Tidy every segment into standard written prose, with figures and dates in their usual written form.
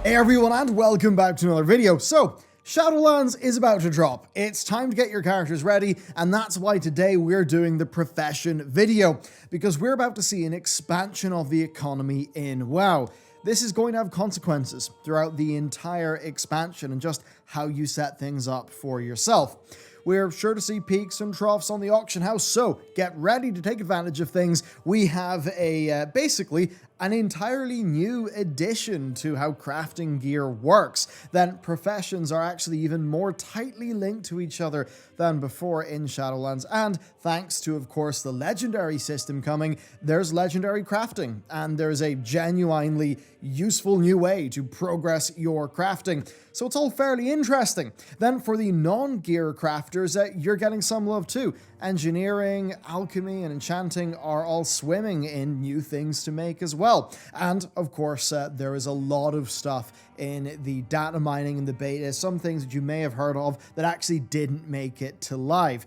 Hey everyone, and welcome back to another video. So, Shadowlands is about to drop. It's time to get your characters ready, and that's why today we're doing the profession video, because we're about to see an expansion of the economy in WoW. This is going to have consequences throughout the entire expansion and just how you set things up for yourself. We're sure to see peaks and troughs on the auction house, so get ready to take advantage of things. We have basically an entirely new addition to how crafting gear works. Then professions are actually even more tightly linked to each other than before in Shadowlands, and thanks to, of course, the Legendary system coming, there's legendary crafting, and there's a genuinely useful new way to progress your crafting. So it's all fairly interesting. Then for the non-gear crafters, you're getting some love too. Engineering, alchemy, and enchanting are all swimming in new things to make as well. And of course, there is a lot of stuff in the data mining and the beta, some things that you may have heard of that actually didn't make it to live.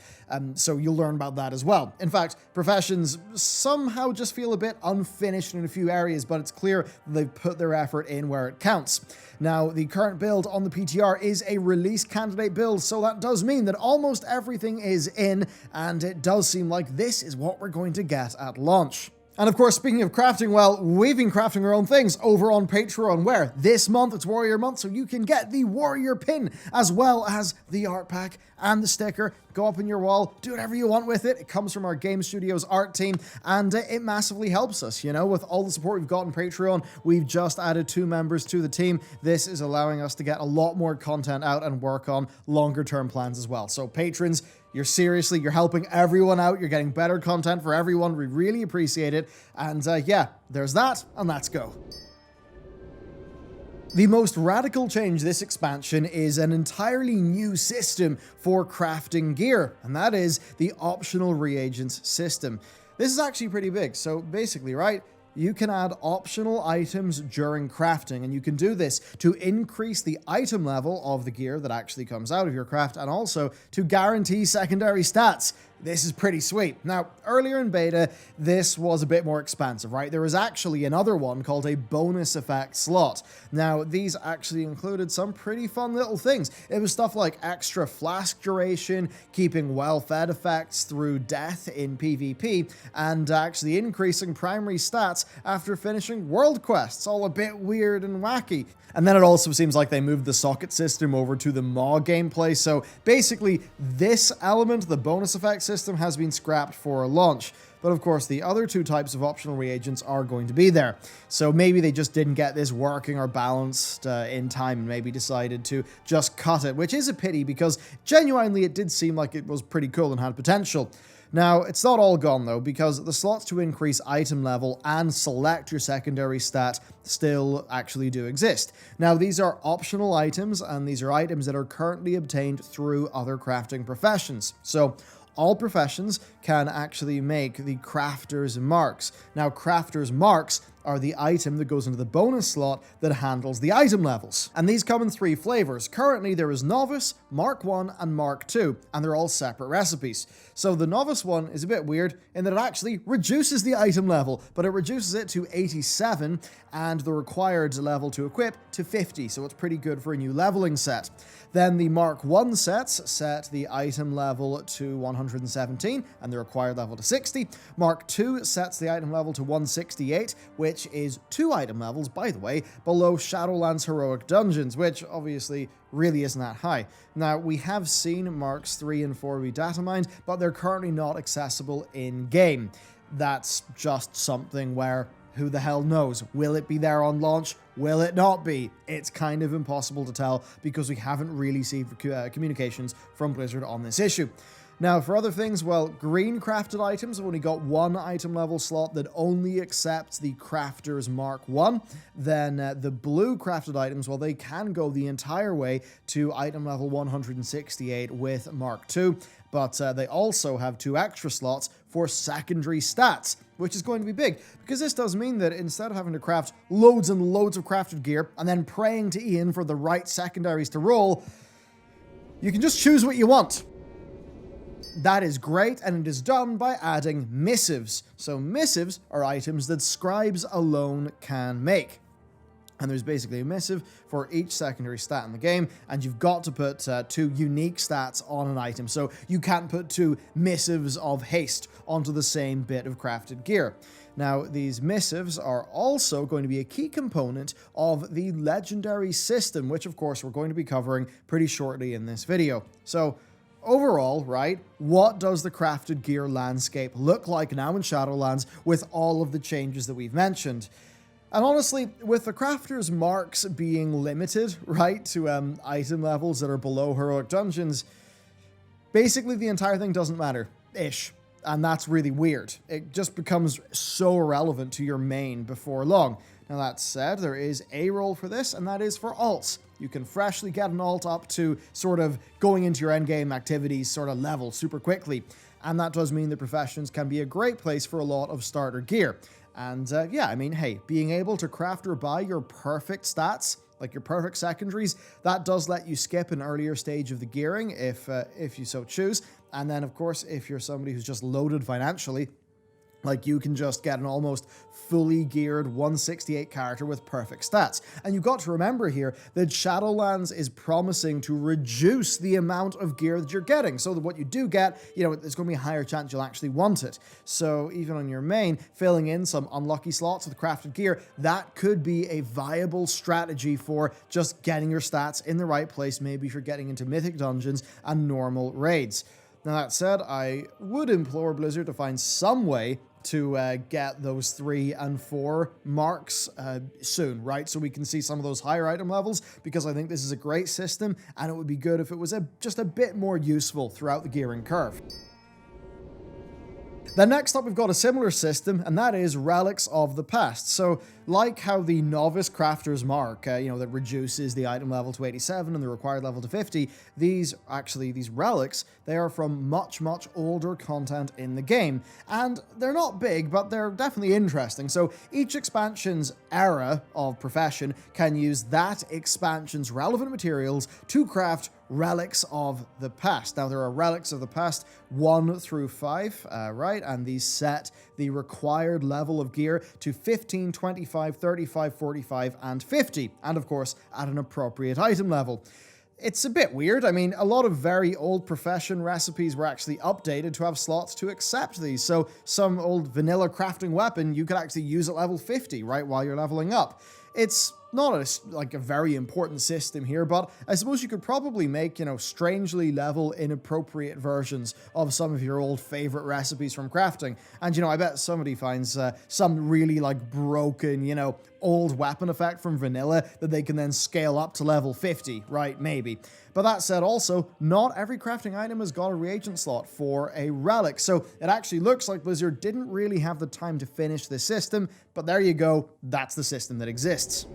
So you'll learn about that as well. In fact, professions somehow just feel a bit unfinished in a few areas, but it's clear they've put their effort in where it counts. Now, the current build on the PTR is a release candidate build, so that does mean that almost everything is in, and it does seem like this is what we're going to get at launch. And of course, speaking of crafting, well, we've been crafting our own things over on Patreon, where this month it's Warrior Month, so you can get the Warrior Pin, as well as the art pack and the sticker. Go up on your wall, do whatever you want with it. It comes from our Game Studios art team, and it massively helps us, you know, with all the support we've got on Patreon. We've just added 2 members to the team. This is allowing us to get a lot more content out and work on longer term plans as well. So patrons, you're helping everyone out. You're getting better content for everyone. We really appreciate it. And yeah, there's that, and let's go. The most radical change this expansion is an entirely new system for crafting gear, and that is the optional reagents system. This is actually pretty big. So basically, right, you can add optional items during crafting, and you can do this to increase the item level of the gear that actually comes out of your craft, and also to guarantee secondary stats. This is pretty sweet. Now, earlier in beta, this was a bit more expansive, right? There was actually another one called a bonus effect slot. Now, these actually included some pretty fun little things. It was stuff like extra flask duration, keeping well-fed effects through death in PvP, and actually increasing primary stats after finishing world quests. All a bit weird and wacky. And then it also seems like they moved the socket system over to the Maw gameplay, so basically this element, the bonus effect system, has been scrapped for launch. But of course, the other 2 types of optional reagents are going to be there. So maybe they just didn't get this working or balanced in time, and maybe decided to just cut it, which is a pity because genuinely it did seem like it was pretty cool and had potential. Now, it's not all gone though, because the slots to increase item level and select your secondary stat still actually do exist. Now, these are optional items, and these are items that are currently obtained through other crafting professions. So all professions can actually make the crafter's marks. Now, crafter's marks are the item that goes into the bonus slot that handles the item levels. And these come in 3 flavors. Currently, there is Novice, Mark 1, and Mark 2, and they're all separate recipes. So the Novice one is a bit weird in that it actually reduces the item level, but it reduces it to 87, and the required level to equip to 50, so it's pretty good for a new leveling set. Then the Mark 1 sets set the item level to 117, and the required level to 60. Mark 2 sets the item level to 168, which is 2 item levels, by the way, below Shadowlands Heroic Dungeons, which obviously really isn't that high. Now, we have seen Marks 3 and 4 be data mined, but they're currently not accessible in-game. That's just something where, who the hell knows? Will it be there on launch? Will it not be? It's kind of impossible to tell because we haven't really seen communications from Blizzard on this issue. Now, for other things, well, green crafted items have only got 1 item level slot that only accepts the Crafter's Mark 1. Then the blue crafted items, well, they can go the entire way to item level 168 with Mark 2, but they also have 2 extra slots for secondary stats, which is going to be big, because this does mean that instead of having to craft loads and loads of crafted gear and then praying to Ian for the right secondaries to roll, you can just choose what you want. That is great, and it is done by adding Missives. So Missives are items that scribes alone can make. And there's basically a missive for each secondary stat in the game, and you've got to put 2 unique stats on an item. So you can't put 2 missives of haste onto the same bit of crafted gear. Now, these missives are also going to be a key component of the legendary system, which of course we're going to be covering pretty shortly in this video. So overall, right, what does the crafted gear landscape look like now in Shadowlands with all of the changes that we've mentioned? And honestly, with the crafter's marks being limited, right, to item levels that are below heroic dungeons, basically the entire thing doesn't matter-ish. And that's really weird. It just becomes so irrelevant to your main before long. Now that said, there is a role for this, and that is for alts. You can freshly get an alt up to sort of going into your endgame activities sort of level super quickly. And that does mean the professions can be a great place for a lot of starter gear. And yeah, I mean, hey, being able to craft or buy your perfect stats, like your perfect secondaries, that does let you skip an earlier stage of the gearing if you so choose. And then, of course, if you're somebody who's just loaded financially, like you can just get an almost fully geared 168 character with perfect stats. And you've got to remember here that Shadowlands is promising to reduce the amount of gear that you're getting, so that what you do get, you know, there's going to be a higher chance you'll actually want it. So even on your main, filling in some unlucky slots with crafted gear, that could be a viable strategy for just getting your stats in the right place, maybe if you're getting into mythic dungeons and normal raids. Now that said, I would implore Blizzard to find some way to get those 3 and 4 marks soon, right? So we can see some of those higher item levels, because I think this is a great system, and it would be good if it was just a bit more useful throughout the gearing curve. Then next up, we've got a similar system, and that is Relics of the Past. So, like how the Novice Crafter's Mark, that reduces the item level to 87 and the required level to 50, these relics, they are from much, much older content in the game. And they're not big, but they're definitely interesting. So, each expansion's era of profession can use that expansion's relevant materials to craft Relics of the Past. Now, there are Relics of the Past 1 through 5, right? And these set the required level of gear to 15, 25, 35, 45, and 50. And of course, at an appropriate item level. It's a bit weird. I mean, a lot of very old profession recipes were actually updated to have slots to accept these. So some old vanilla crafting weapon, you could actually use at level 50, right, while you're leveling up. It's not a very important system here, but I suppose you could probably make, strangely level inappropriate versions of some of your old favorite recipes from crafting. And, I bet somebody finds some really, broken, old weapon effect from vanilla that they can then scale up to level 50, right? Maybe. But that said, also, not every crafting item has got a reagent slot for a relic, so it actually looks like Blizzard didn't really have the time to finish this system, but there you go, that's the system that exists.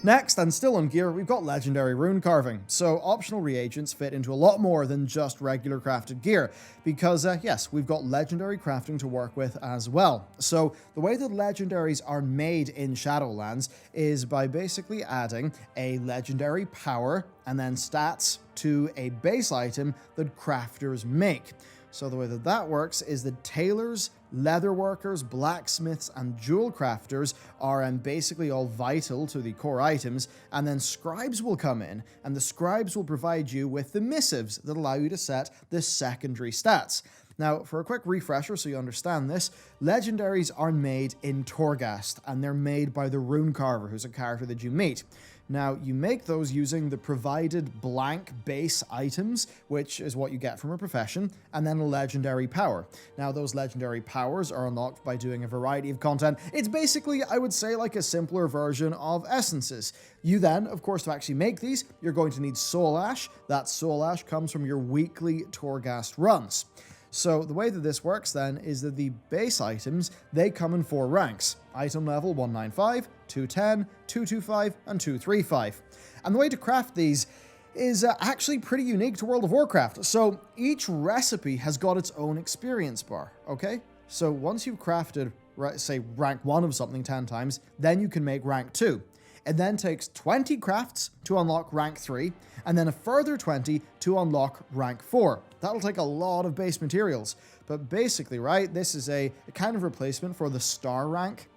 Next, and still on gear, we've got legendary rune carving. So optional reagents fit into a lot more than just regular crafted gear, because yes, we've got legendary crafting to work with as well. So the way that legendaries are made in Shadowlands is by basically adding a legendary power and then stats to a base item that crafters make. So the way that works is that tailors, leatherworkers, blacksmiths, and jewel crafters are basically all vital to the core items, and then scribes will come in, and the scribes will provide you with the missives that allow you to set the secondary stats. Now, for a quick refresher so you understand this, legendaries are made in Torghast, and they're made by the Rune Carver, who's a character that you meet. Now, you make those using the provided blank base items, which is what you get from a profession, and then a legendary power. Now, those legendary powers are unlocked by doing a variety of content. It's basically, I would say, like a simpler version of essences. You then, of course, to actually make these, you're going to need soul ash. That soul ash comes from your weekly Torghast runs. So the way that this works then is that the base items, they come in 4 ranks. Item level 195, 210, 225, and 235. And the way to craft these is actually pretty unique to World of Warcraft. So each recipe has got its own experience bar, okay? So once you've crafted, say, rank 1 of something 10 times, then you can make rank 2. It then takes 20 crafts to unlock rank 3, and then a further 20 to unlock rank 4. That'll take a lot of base materials, but basically, right, this is a kind of replacement for the star rank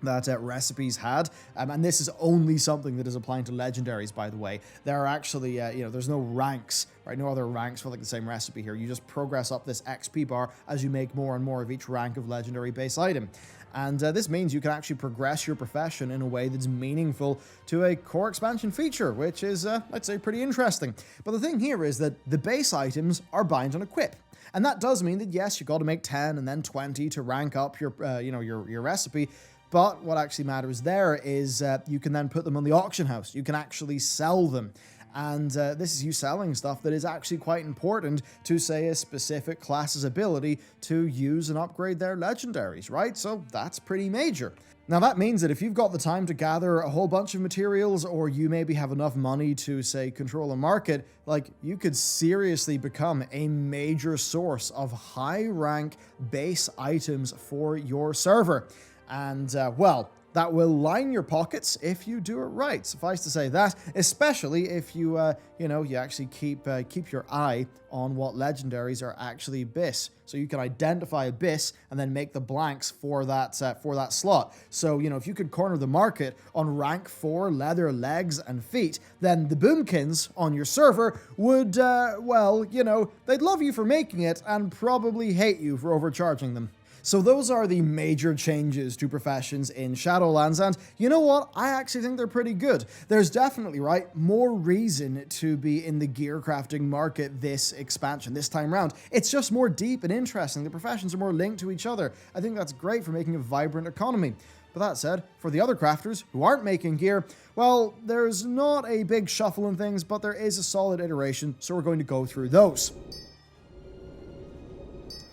that recipes had, and this is only something that is applying to legendaries, by the way. There are actually, there's no ranks, right? No other ranks for like the same recipe here. You just progress up this XP bar as you make more and more of each rank of legendary base item. And this means you can actually progress your profession in a way that's meaningful to a core expansion feature, which is, I'd say, pretty interesting. But the thing here is that the base items are bound on equip. And that does mean that, yes, you've got to make 10 and then 20 to rank up your, your recipe. But what actually matters there is you can then put them on the auction house. You can actually sell them. And this is you selling stuff that is actually quite important to, say, a specific class's ability to use and upgrade their legendaries, right? So that's pretty major. Now that means that if you've got the time to gather a whole bunch of materials, or you maybe have enough money to, say, control a market, like, you could seriously become a major source of high-rank base items for your server. And, well, that will line your pockets if you do it right. Suffice to say that, especially if you, you actually keep your eye on what legendaries are actually bis. So you can identify a bis and then make the blanks for that slot. So, if you could corner the market on rank 4 leather legs and feet, then the boomkins on your server would, they'd love you for making it and probably hate you for overcharging them. So those are the major changes to professions in Shadowlands, and you know what? I actually think they're pretty good. There's definitely, right, more reason to be in the gear crafting market this expansion, this time round. It's just more deep and interesting. The professions are more linked to each other. I think that's great for making a vibrant economy. But that said, for the other crafters who aren't making gear, well, there's not a big shuffle in things, but there is a solid iteration, so we're going to go through those.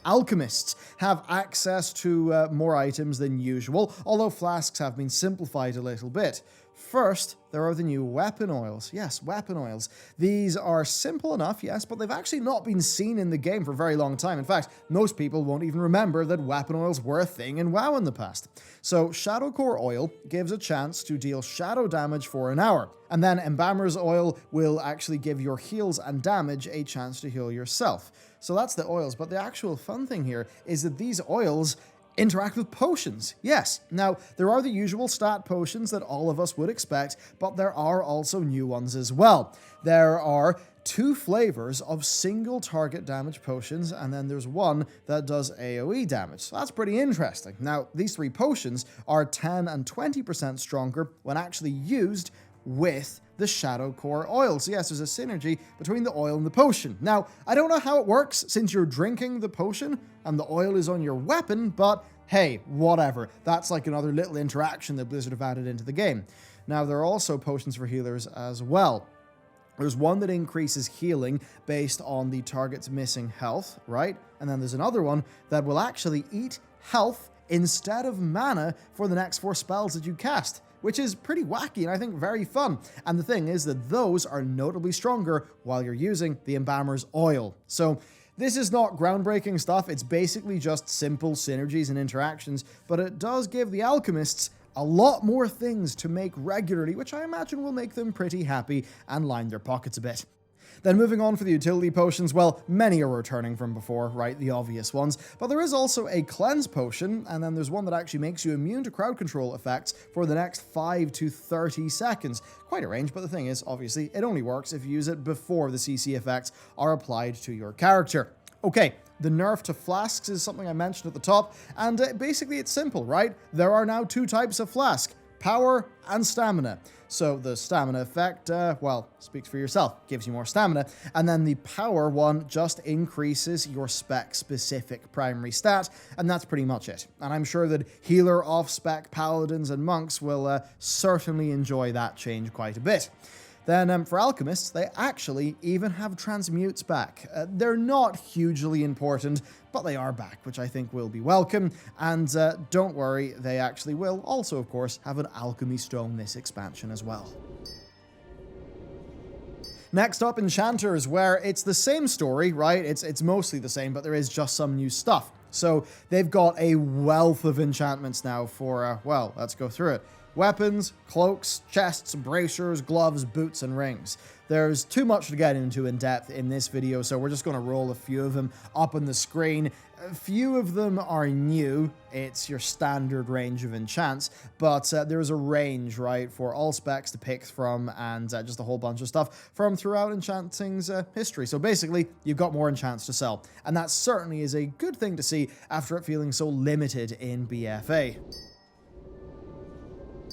Alchemists have access to more items than usual, although flasks have been simplified a little bit. First, there are the new weapon oils. Yes, weapon oils. These are simple enough, yes, but they've actually not been seen in the game for a very long time. In fact, most people won't even remember that weapon oils were a thing in WoW in the past. So, Shadow Core Oil gives a chance to deal shadow damage for an hour. And then Embalmer's Oil will actually give your heals and damage a chance to heal yourself. So that's the oils, but the actual fun thing here is that these oils interact with potions. Yes, now there are the usual stat potions that all of us would expect, but there are also new ones as well. There are 2 flavors of single target damage potions, and then there's one that does AoE damage. So that's pretty interesting. Now, these 3 potions are 10 and 20% stronger when actually used with the Shadow Core oil. So yes, there's a synergy between the oil and the potion. Now, I don't know how it works since you're drinking the potion and the oil is on your weapon, but hey, whatever. That's like another little interaction that Blizzard have added into the game. Now, there are also potions for healers as well. There's one that increases healing based on the target's missing health, right? And then there's another one that will actually eat health instead of mana for the next 4 spells that you cast, which is pretty wacky and I think very fun. And the thing is that those are notably stronger while you're using the Embalmer's Oil. So this is not groundbreaking stuff, it's basically just simple synergies and interactions, but it does give the alchemists a lot more things to make regularly, which I imagine will make them pretty happy and line their pockets a bit. Then moving on for the utility potions, well, many are returning from before, right, the obvious ones, but there is also a cleanse potion, and then there's one that actually makes you immune to crowd control effects for the next 5 to 30 seconds. Quite a range, but the thing is, obviously, it only works if you use it before the CC effects are applied to your character. Okay, the nerf to flasks is something I mentioned at the top, and basically it's simple, right? There are now 2 types of flask, power and stamina. So the stamina effect, speaks for yourself, gives you more stamina, and then the power one just increases your spec-specific primary stat, and that's pretty much it. And I'm sure that healer off-spec paladins and monks will certainly enjoy that change quite a bit. Then for alchemists, they actually even have transmutes back. They're not hugely important, but they are back, which I think will be welcome. And don't worry, they actually will also, of course, have an alchemy stone this expansion as well. Next up, Enchanters, where it's the same story, right? It's mostly the same, but there is just some new stuff. So they've got a wealth of enchantments now for, let's go through it. Weapons, cloaks, chests, bracers, gloves, boots, and rings. There's too much to get into in depth in this video, so we're just going to roll a few of them up on the screen. A few of them are new. It's your standard range of enchants, but there's a range, right, for all specs to pick from, and just a whole bunch of stuff from throughout enchanting's history. So basically, you've got more enchants to sell, and that certainly is a good thing to see after it feeling so limited in BFA.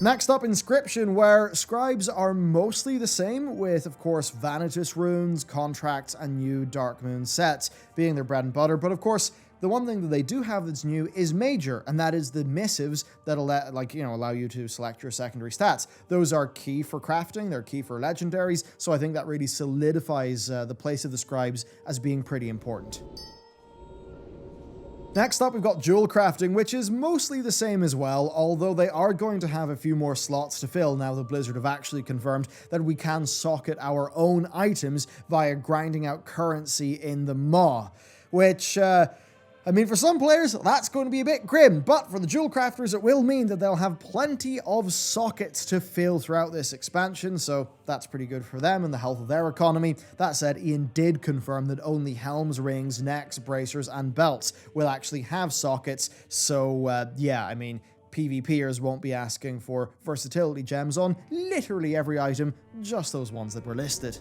Next up, Inscription, where scribes are mostly the same, with, of course, Vanitas runes, contracts, and new Dark Moon sets being their bread and butter. But, of course, the one thing that they do have that's new is Major, and that is the Missives that'll allow you to select your secondary stats. Those are key for crafting, they're key for Legendaries, so I think that really solidifies the place of the scribes as being pretty important. Next up, we've got Jewel Crafting, which is mostly the same as well, although they are going to have a few more slots to fill now that Blizzard have actually confirmed that we can socket our own items via grinding out currency in the Maw, which, I mean, for some players, that's going to be a bit grim, but for the Jewel Crafters, it will mean that they'll have plenty of sockets to fill throughout this expansion, so that's pretty good for them and the health of their economy. That said, Ian did confirm that only helms, rings, necks, bracers, and belts will actually have sockets, so yeah, I mean, PvPers won't be asking for versatility gems on literally every item, just those ones that were listed.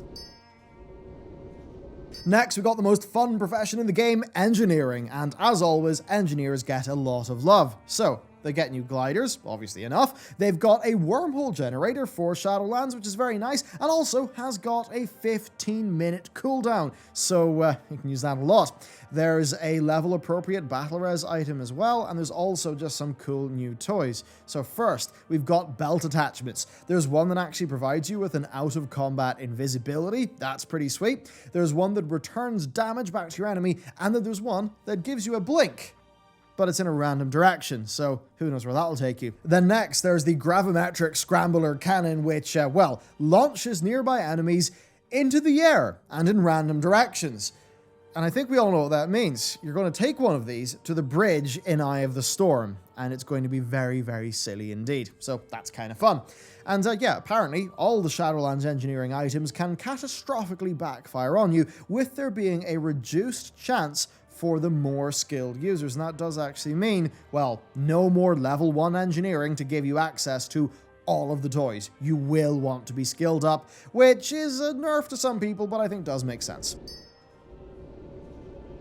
Next, we've got the most fun profession in the game, engineering, and as always, engineers get a lot of love. So, they get new gliders, obviously enough. They've got a wormhole generator for Shadowlands, which is very nice, and also has got a 15-minute cooldown, so you can use that a lot. There's a level-appropriate battle res item as well, and there's also just some cool new toys. So first, we've got belt attachments. There's one that actually provides you with an out-of-combat invisibility. That's pretty sweet. There's one that returns damage back to your enemy, and then there's one that gives you a blink, but it's in a random direction, so who knows where that'll take you. Then next, there's the gravimetric scrambler cannon, which, well, launches nearby enemies into the air and in random directions. And I think we all know what that means. You're going to take one of these to the bridge in Eye of the Storm, and it's going to be very, very silly indeed. So that's kind of fun. And yeah, apparently all the Shadowlands engineering items can catastrophically backfire on you, with there being a reduced chance for the more skilled users. And that does actually mean, well, no more level 1 engineering to give you access to all of the toys. You will want to be skilled up, which is a nerf to some people, but I think does make sense.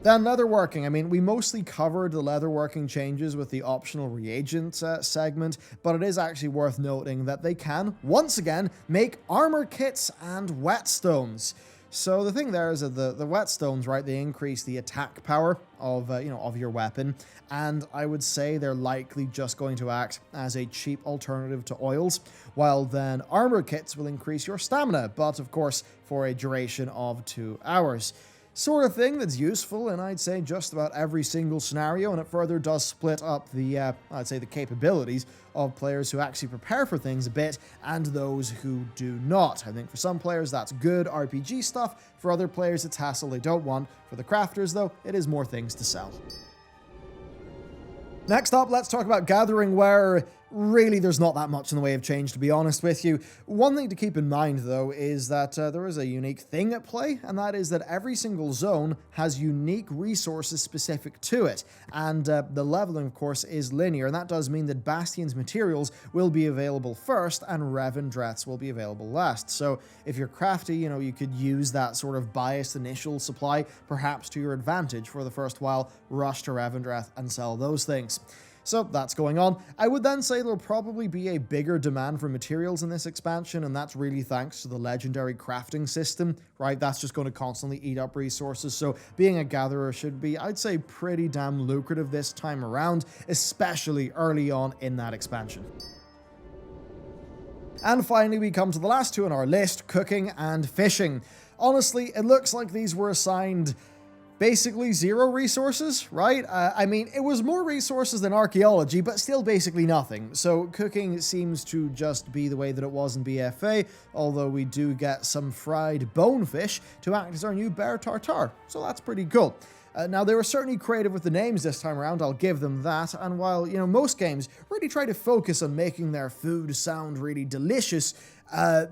Then leatherworking. I mean, we mostly covered the leatherworking changes with the optional reagent segment, but it is actually worth noting that they can, once again, make armor kits and whetstones. So the thing there is that the whetstones, right, they increase the attack power of, of your weapon, and I would say they're likely just going to act as a cheap alternative to oils, while then armor kits will increase your stamina, but of course for a duration of 2 hours. Sort of thing that's useful in, I'd say, just about every single scenario, and it further does split up the, I'd say, the capabilities of players who actually prepare for things a bit, and those who do not. I think for some players that's good RPG stuff, for other players it's hassle they don't want. For the crafters, though, it is more things to sell. Next up, let's talk about Gathering, where really there's not that much in the way of change, to be honest with you. One thing to keep in mind, though, is that there is a unique thing at play, and that is that every single zone has unique resources specific to it, and the leveling, of course, is linear, and that does mean that Bastion's materials will be available first, and Revendreth's will be available last. So if you're crafty, you could use that sort of biased initial supply, perhaps to your advantage for the first while, rush to Revendreth and sell those things. So that's going on. I would then say there'll probably be a bigger demand for materials in this expansion, and that's really thanks to the legendary crafting system, right? That's just going to constantly eat up resources, so being a gatherer should be, I'd say, pretty damn lucrative this time around, especially early on in that expansion. And finally, we come to the last two on our list, cooking and fishing. Honestly, it looks like these were assigned basically 0 resources, right? I mean, it was more resources than archaeology, but still basically nothing. So cooking seems to just be the way that it was in BFA, although we do get some fried bonefish to act as our new bear tartare, so that's pretty cool. Now, they were certainly creative with the names this time around, I'll give them that, and while, most games really try to focus on making their food sound really delicious,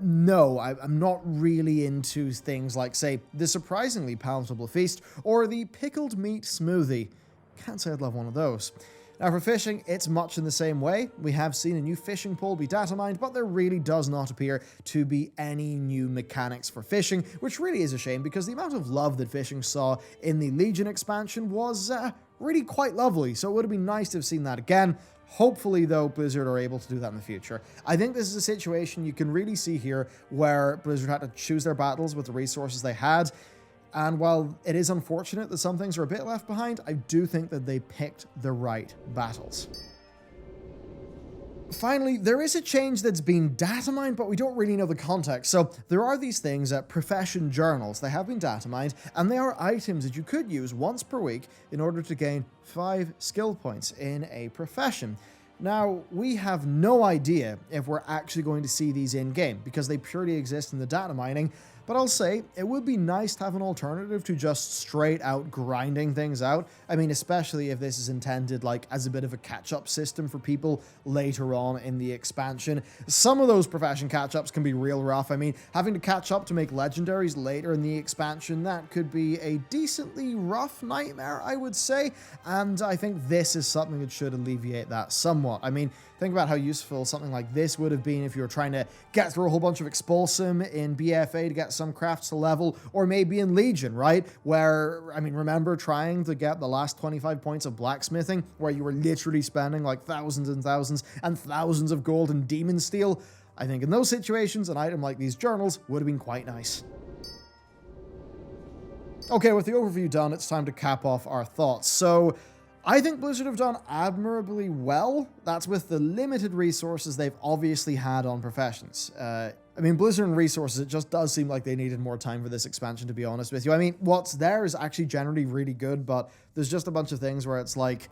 no, I'm not really into things like, say, the surprisingly palatable feast, or the pickled meat smoothie. Can't say I'd love one of those. Now for fishing, it's much in the same way. We have seen a new fishing pole be data mined, but there really does not appear to be any new mechanics for fishing, which really is a shame because the amount of love that fishing saw in the Legion expansion was really quite lovely, so it would have been nice to have seen that again. Hopefully, though, Blizzard are able to do that in the future. I think this is a situation you can really see here where Blizzard had to choose their battles with the resources they had. And while it is unfortunate that some things are a bit left behind, I do think that they picked the right battles. Finally, there is a change that's been data mined, but we don't really know the context. So there are these things at profession journals. They have been data mined, and they are items that you could use once per week in order to gain 5 skill points in a profession. Now, we have no idea if we're actually going to see these in-game, because they purely exist in the data mining, but I'll say it would be nice to have an alternative to just straight out grinding things out. I mean, especially if this is intended like as a bit of a catch-up system for people later on in the expansion. Some of those profession catch-ups can be real rough. I mean, having to catch up to make legendaries later in the expansion, that could be a decently rough nightmare, I would say. And I think this is something that should alleviate that somewhat. I mean, think about how useful something like this would have been if you were trying to get through a whole bunch of Expulsum in BFA to get some crafts to level, or maybe in Legion, right? Where, I mean, remember trying to get the last 25 points of blacksmithing, where you were literally spending like thousands and thousands of gold and demon steel? I think in those situations, an item like these journals would have been quite nice. Okay, with the overview done, it's time to cap off our thoughts. So, I think Blizzard have done admirably well. That's with the limited resources they've obviously had on professions. I mean, Blizzard and resources, it just does seem like they needed more time for this expansion, to be honest with you. I mean, what's there is actually generally really good, but there's just a bunch of things where it's like,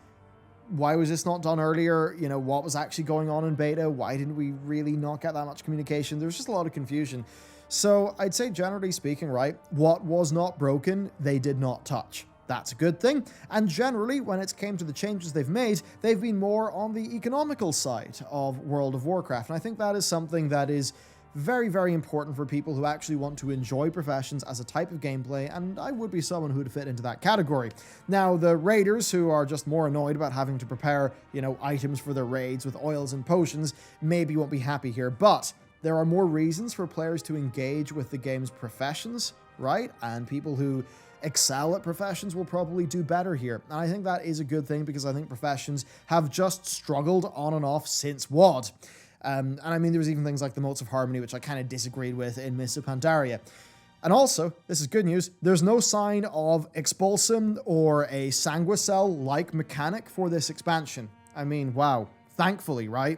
why was this not done earlier? What was actually going on in beta? Why didn't we really not get that much communication? There's just a lot of confusion. So I'd say generally speaking, right, what was not broken, they did not touch. That's a good thing, and generally, when it came to the changes they've made, they've been more on the economical side of World of Warcraft, and I think that is something that is very, very important for people who actually want to enjoy professions as a type of gameplay, and I would be someone who would fit into that category. Now, the raiders who are just more annoyed about having to prepare, items for their raids with oils and potions, maybe won't be happy here, but there are more reasons for players to engage with the game's professions, right? And people who excel at professions will probably do better here. And I think that is a good thing because I think professions have just struggled on and off since WoD. And I mean, there was even things like the Motes of Harmony, which I kind of disagreed with in Mists of Pandaria. And also, this is good news, there's no sign of Expulsum or a Sanguicell-like mechanic for this expansion. I mean, wow. Thankfully, right?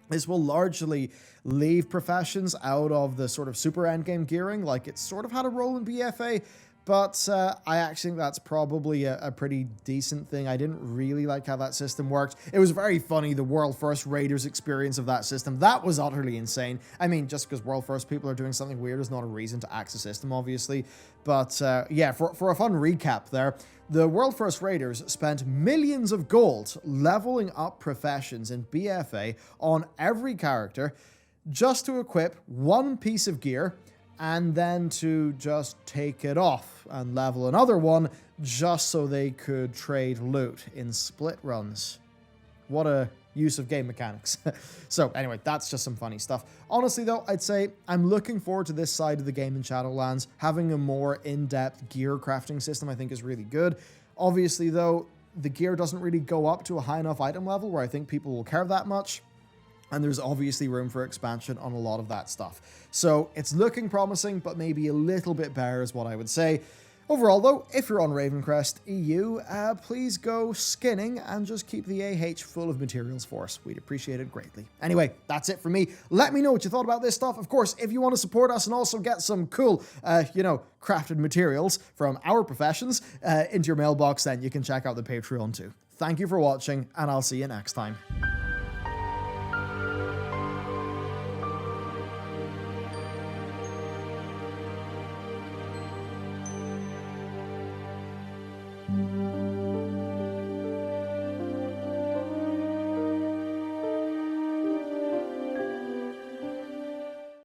This will largely leave professions out of the sort of super endgame gearing, like it sort of had a role in BFA, but I actually think that's probably a pretty decent thing. I didn't really like how that system worked. It was very funny, the World First Raiders experience of that system. That was utterly insane. I mean, just because World First people are doing something weird is not a reason to axe a system, obviously. But yeah, for a fun recap there, the World First Raiders spent millions of gold leveling up professions in BFA on every character just to equip one piece of gear and then to just take it off and level another one just so they could trade loot in split runs. What a use of game mechanics. So anyway, that's just some funny stuff. Honestly though, I'd say I'm looking forward to this side of the game in Shadowlands. Having a more in-depth gear crafting system I think is really good. Obviously though, the gear doesn't really go up to a high enough item level where I think people will care that much. And there's obviously room for expansion on a lot of that stuff. So it's looking promising, but maybe a little bit bare is what I would say. Overall though, if you're on Ravencrest EU, please go skinning and just keep the AH full of materials for us. We'd appreciate it greatly. Anyway, that's it for me. Let me know what you thought about this stuff. Of course, if you want to support us and also get some cool, crafted materials from our professions into your mailbox, then you can check out the Patreon too. Thank you for watching, and I'll see you next time.